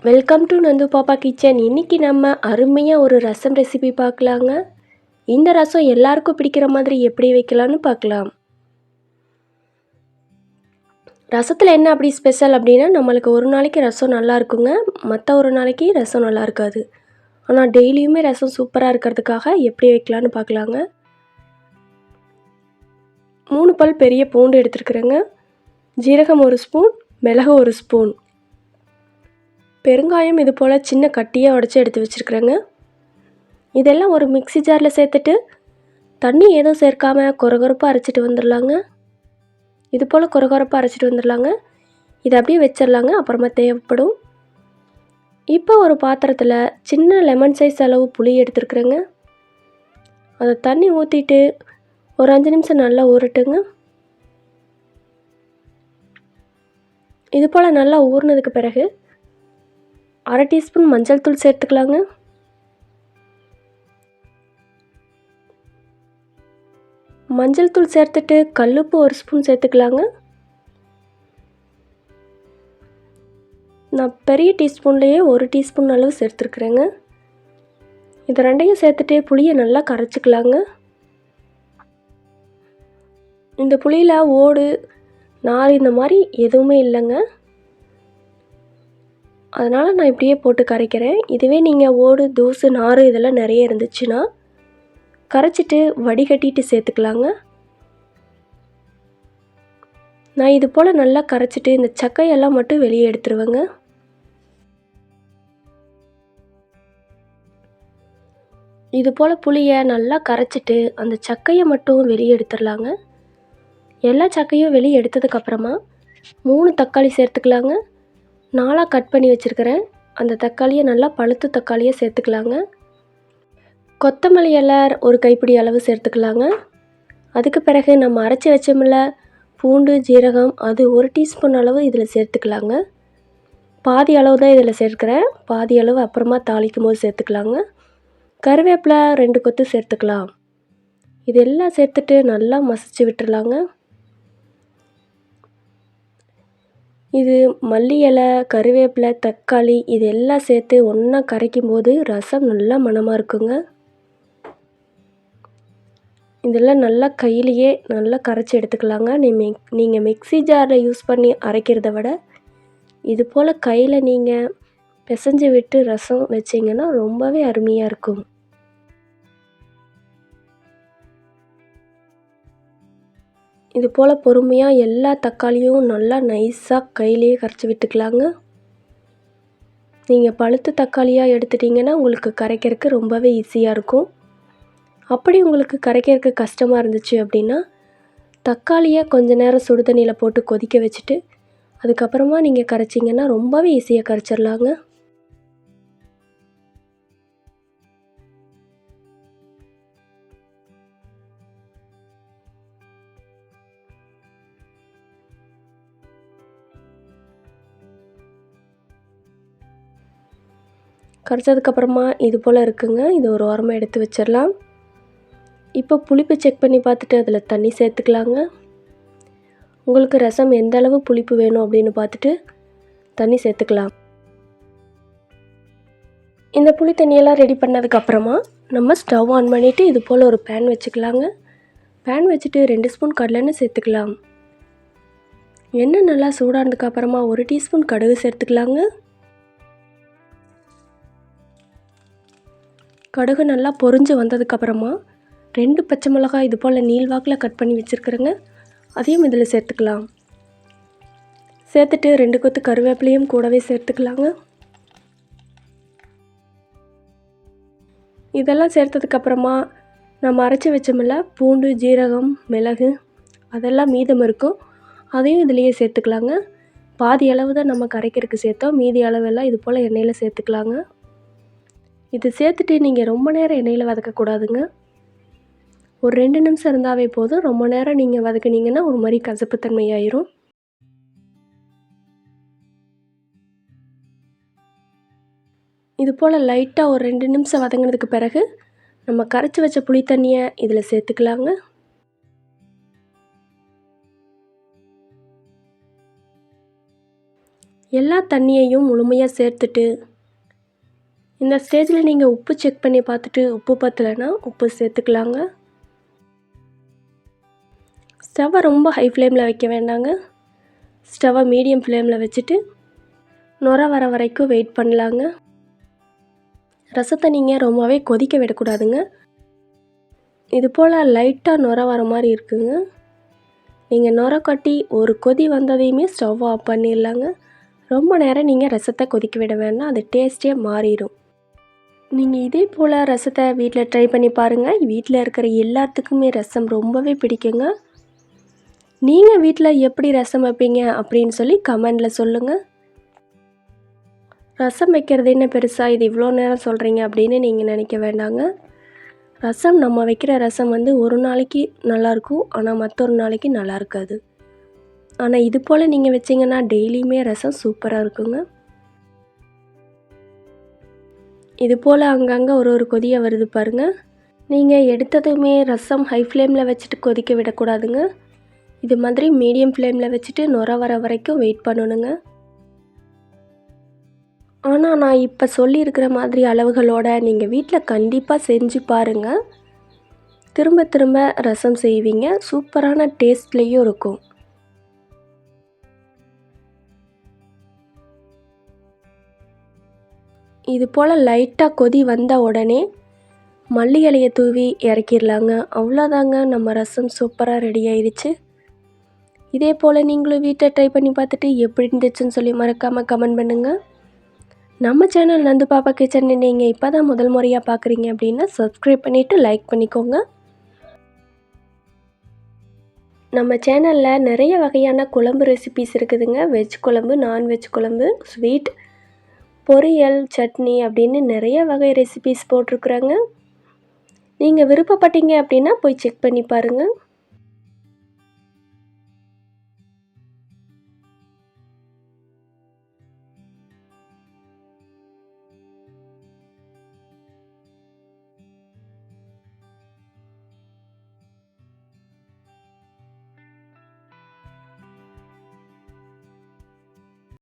Welcome to Nandu பாப்பா kitchen. இன்றைக்கி நம்ம அருமையாக ஒரு ரசம் ரெசிபி பார்க்கலாங்க. இந்த ரசம் எல்லாருக்கும் பிடிக்கிற மாதிரி எப்படி வைக்கலான்னு பார்க்கலாம். ரசத்தில் என்ன அப்படி ஸ்பெஷல் அப்படின்னா, நம்மளுக்கு ஒரு நாளைக்கு ரசம் நல்லா இருக்குங்க, மற்ற ஒரு நாளைக்கு ரசம் நல்லா இருக்காது. ஆனால் டெய்லியுமே ரசம் சூப்பராக இருக்கிறதுக்காக எப்படி வைக்கலான்னு பார்க்கலாங்க. 3 பல் பெரிய பூண்டு எடுத்துருக்குறேங்க, ஜீரகம் 1 ஸ்பூன், மிளகு 1 ஸ்பூன், பெருங்காயம் இது போல் சின்ன கட்டியாக உடச்சி எடுத்து வச்சுருக்குறேங்க. இதெல்லாம் ஒரு மிக்ஸி ஜாரில் சேர்த்துட்டு தண்ணி எதுவும் சேர்க்காமல் கொரகொரப்பாக அரைச்சிட்டு வந்துடலாங்க. இது போல் கொரகொரப்பாக அரைச்சிட்டு வந்துடலாங்க. இதை அப்படியே வச்சிடலாங்க, அப்புறமா தேவைப்படும். இப்போ ஒரு பாத்திரத்தில் சின்ன லெமன் சைஸ் அளவு புளி எடுத்துருக்குறேங்க. அதை தண்ணி ஊற்றிட்டு ஒரு 5 நிமிஷம் நல்லா ஊறட்டுங்க. இது போல் நல்லா ஊறினதுக்கு பிறகு 1/2 டீஸ்பூன் மஞ்சள் தூள் சேர்த்துக்கலாங்க. மஞ்சள் தூள் சேர்த்துட்டு கல்லுப்பு 1 ஸ்பூன் சேர்த்துக்கலாங்க. நான் பெரிய டீஸ்பூன்லேயே 1 டீஸ்பூன் அளவு சேர்த்துருக்குறேங்க. இது ரெண்டையும் சேர்த்துட்டு புளியை நல்லா கரைச்சிக்கலாங்க. இந்த புளியில் ஓடு நார் இந்த மாதிரி எதுவுமே இல்லைங்க, அதனால் நான் இப்படியே போட்டு கரைக்கிறேன். இதுவே நீங்கள் ஓடு தூசு நார் இதெல்லாம் நிறைய இருந்துச்சுன்னா கரைச்சிட்டு வடிகட்டிட்டு சேர்த்துக்கலாங்க. நான் இது போல் நல்லா கரைச்சிட்டு இந்த சக்கையெல்லாம் மட்டும் வெளியே எடுத்துருவேங்க. இது போல் புளியை நல்லா கரைச்சிட்டு அந்த சக்கையை மட்டும் வெளியே எடுத்துடலாங்க. எல்லா சக்கையும் வெளியே எடுத்ததுக்கப்புறமா 3 தக்காளி சேர்த்துக்கலாங்க. 4 கட் பண்ணி வச்சுருக்கிறேன். அந்த தக்காளியை நல்லா பழுத்த தக்காளியை சேர்த்துக்கலாங்க. கொத்தமல்லி இலை ஒரு கைப்பிடி அளவு சேர்த்துக்கலாங்க. அதுக்கு பிறகு நம்ம அரைச்சி வச்சோம்ல பூண்டு ஜீரகம், அது 1 டீஸ்பூன் அளவு இதில் சேர்த்துக்கலாங்க. பாதி அளவு தான் இதில் சேர்க்கிறேன், பாதி அளவு அப்புறமா தாளிக்கும் போது சேர்த்துக்கலாங்க. கருவேப்பிலை 2 கொத்து சேர்த்துக்கலாம். இதெல்லாம் சேர்த்துட்டு நல்லா மசிச்சு விட்டுறலாங்க. இது மல்லி இலை, கருவேப்பிலை, தக்காளி இது எல்லாம் சேர்த்து ஒன்றா கரைக்கும் போது ரசம் நல்லா மணமாக இருக்குங்க. இதெல்லாம் நல்லா கையிலையே நல்லா கரைச்சி எடுத்துக்கலாங்க. நீங்கள் மிக்ஸி ஜாரில் யூஸ் பண்ணி அரைக்கிறத விட இது போல் கையில் நீங்கள் பிசைஞ்சு விட்டு ரசம் வச்சிங்கன்னா ரொம்பவே அருமையாக இருக்கும். இது போல் பொறுமையாக எல்லா தக்காளியும் நல்லா நைஸாக கையிலேயே கரைச்சி விட்டுக்கலாங்க. நீங்கள் பழுத்த தக்காளியாக எடுத்துட்டிங்கன்னா உங்களுக்கு கரைக்கிறதுக்கு ரொம்பவே ஈஸியாக இருக்கும். அப்படி உங்களுக்கு கரைக்கிறதுக்கு கஷ்டமாக இருந்துச்சு அப்படின்னா தக்காளியை கொஞ்ச நேரம் சுடு தண்ணியில் போட்டு கொதிக்க வச்சுட்டு அதுக்கப்புறமா நீங்கள் கரைச்சிங்கன்னா ரொம்பவே ஈஸியாக கரைச்சிடலாங்க. கரைச்சதுக்கப்புறமா இது போல் இருக்குங்க. இது ஒரு ஓரமாக எடுத்து வச்சிடலாம். இப்போ புளிப்பு செக் பண்ணி பார்த்துட்டு அதில் தண்ணி சேர்த்துக்கலாங்க. உங்களுக்கு ரசம் எந்த அளவு புளிப்பு வேணும் அப்படின்னு பார்த்துட்டு தண்ணி சேர்த்துக்கலாம். இந்த புளி தண்ணியெல்லாம் ரெடி பண்ணதுக்கப்புறமா நம்ம ஸ்டவ் ஆன் பண்ணிவிட்டு இது போல் ஒரு பேன் வச்சுக்கலாங்க. பேன் வச்சுட்டு 2 ஸ்பூன் கடலெண்ணெய் சேர்த்துக்கலாம். எண்ணெய் நல்லா சூடானதுக்கப்புறமா 1 டீஸ்பூன் கடுகு சேர்த்துக்கலாங்க. கடுகு நல்லா பொரிஞ்சு வந்ததுக்கப்புறமா 2 பச்சை மிளகாய் இது போல் நீள்வாக்கில் கட் பண்ணி வச்சுருக்குறேங்க, அதையும் இதில் சேர்த்துக்கலாம். சேர்த்துட்டு 2 கொத்து கருவேப்பிலையும் கூடவே சேர்த்துக்கலாங்க. இதெல்லாம் சேர்த்ததுக்கப்புறமா நம்ம அரைச்சி வச்சோம்ல பூண்டு ஜீரகம் மிளகு அதெல்லாம் மீதம் இருக்கும், அதையும் இதிலையே சேர்த்துக்கலாங்க. பாதி அளவு தான் நம்ம கரைக்கிறதுக்கு சேர்த்தோம், மீதி அளவெல்லாம் இது போல் எண்ணெயில் சேர்த்துக்கலாங்க. இது சேர்த்துட்டு நீங்கள் ரொம்ப நேரம் எண்ணெயில் வதக்கக்கூடாதுங்க. ஒரு 2 நிமிஷம் இருந்தாவே போதும். ரொம்ப நேரம் நீங்கள் வதக்குனீங்கன்னா ஒரு மாதிரி கசப்புத்தன்மை ஆயிரும். இது போல் லைட்டாக ஒரு 2 நிமிஷம் வதங்கினதுக்கு பிறகு நம்ம கரைச்சி வச்ச புளி தண்ணியை இதில் சேர்த்துக்கலாங்க. எல்லா தண்ணியையும் முழுமையாக சேர்த்துட்டு இந்த ஸ்டேஜில் நீங்கள் உப்பு செக் பண்ணி பார்த்துட்டு உப்பு பத்தலைன்னா உப்பு சேர்த்துக்கலாங்க. ஸ்டவ்வை ரொம்ப ஹை ஃப்ளேமில் வைக்க வேண்டாங்க. ஸ்டவ்வை மீடியம் ஃப்ளேமில் வச்சுட்டு நுர வர வரைக்கும் வெயிட் பண்ணலாங்க. ரசத்தை நீங்கள் ரொம்பவே கொதிக்க விடக்கூடாதுங்க. இது போல் லைட்டாக நுர வர மாதிரி இருக்குங்க. நீங்கள் நுர கட்டி ஒரு கொதி வந்ததையுமே ஸ்டவ் ஆஃப் பண்ணிடலாங்க. ரொம்ப நேரம் நீங்கள் ரசத்தை கொதிக்க விட வேண்டாம், அது டேஸ்ட்டே மாறிடும். நீங்கள் இதே போல் ரசத்தை வீட்டில் ட்ரை பண்ணி பாருங்கள். வீட்டில் இருக்கிற எல்லாத்துக்குமே ரசம் ரொம்பவே பிடிக்குங்க. நீங்கள் வீட்டில் எப்படி ரசம் வைப்பீங்க அப்படின்னு சொல்லி கமெண்டில் சொல்லுங்கள். ரசம் வைக்கிறது என்ன பெருசாக, இது இவ்வளோ நேரம் சொல்கிறீங்க அப்படின்னு நீங்கள் நினைக்க வேண்டாங்க. ரசம் நம்ம வைக்கிற ரசம் ஒரு நாளைக்கு நல்லாயிருக்கும், ஆனால் மற்றொரு நாளைக்கு நல்லா இருக்காது. ஆனால் இது போல் நீங்கள் வச்சிங்கன்னா டெய்லியுமே ரசம் சூப்பராக இருக்குங்க. இது போல் அங்கங்கே ஒரு கொதியாக வருது பாருங்கள். நீங்கள் எடுத்ததுமே ரசம் ஹை ஃப்ளேமில் வச்சுட்டு கொதிக்க விடக்கூடாதுங்க. இது மாதிரி மீடியம் ஃப்ளேமில் வச்சுட்டு நுர வர வரைக்கும் வெயிட் பண்ணணுங்க. ஆனால் நான் இப்போ சொல்லியிருக்கிற மாதிரி அளவுகளோட நீங்கள் வீட்டில் கண்டிப்பாக செஞ்சு பாருங்கள். திரும்ப திரும்ப ரசம் செய்வீங்க, சூப்பரான டேஸ்ட்லேயும் இருக்கும். இது போல் லைட்டாக கொதி வந்த உடனே மல்லி இலையை தூவி இறக்கிடலாங்க. அவ்வளோதாங்க, நம்ம ரசம் சூப்பராக ரெடி ஆயிடுச்சு. இதே போல் நீங்களும் வீட்டை ட்ரை பண்ணி பார்த்துட்டு எப்படி இருந்துச்சுன்னு சொல்லி மறக்காமல் கமெண்ட் பண்ணுங்கள். நம்ம சேனல் நந்து பாப்பா கிச்சன் நீங்கள் இப்போ தான் முதல் முறையாக பார்க்குறீங்க அப்படின்னா சப்ஸ்கிரைப் பண்ணிவிட்டு லைக் பண்ணிக்கோங்க. நம்ம சேனலில் நிறைய வகையான குழம்பு ரெசிபீஸ் இருக்குதுங்க. வெஜ் குழம்பு, நான்வெஜ் குழம்பு, ஸ்வீட், பொரியல், சட்னி அப்படின்னு நிறைய வகை ரெசிபீஸ் போட்டிருக்குறாங்க. நீங்கள் விருப்பப்பட்டீங்க அப்படின்னா போய் செக் பண்ணி பாருங்கள்.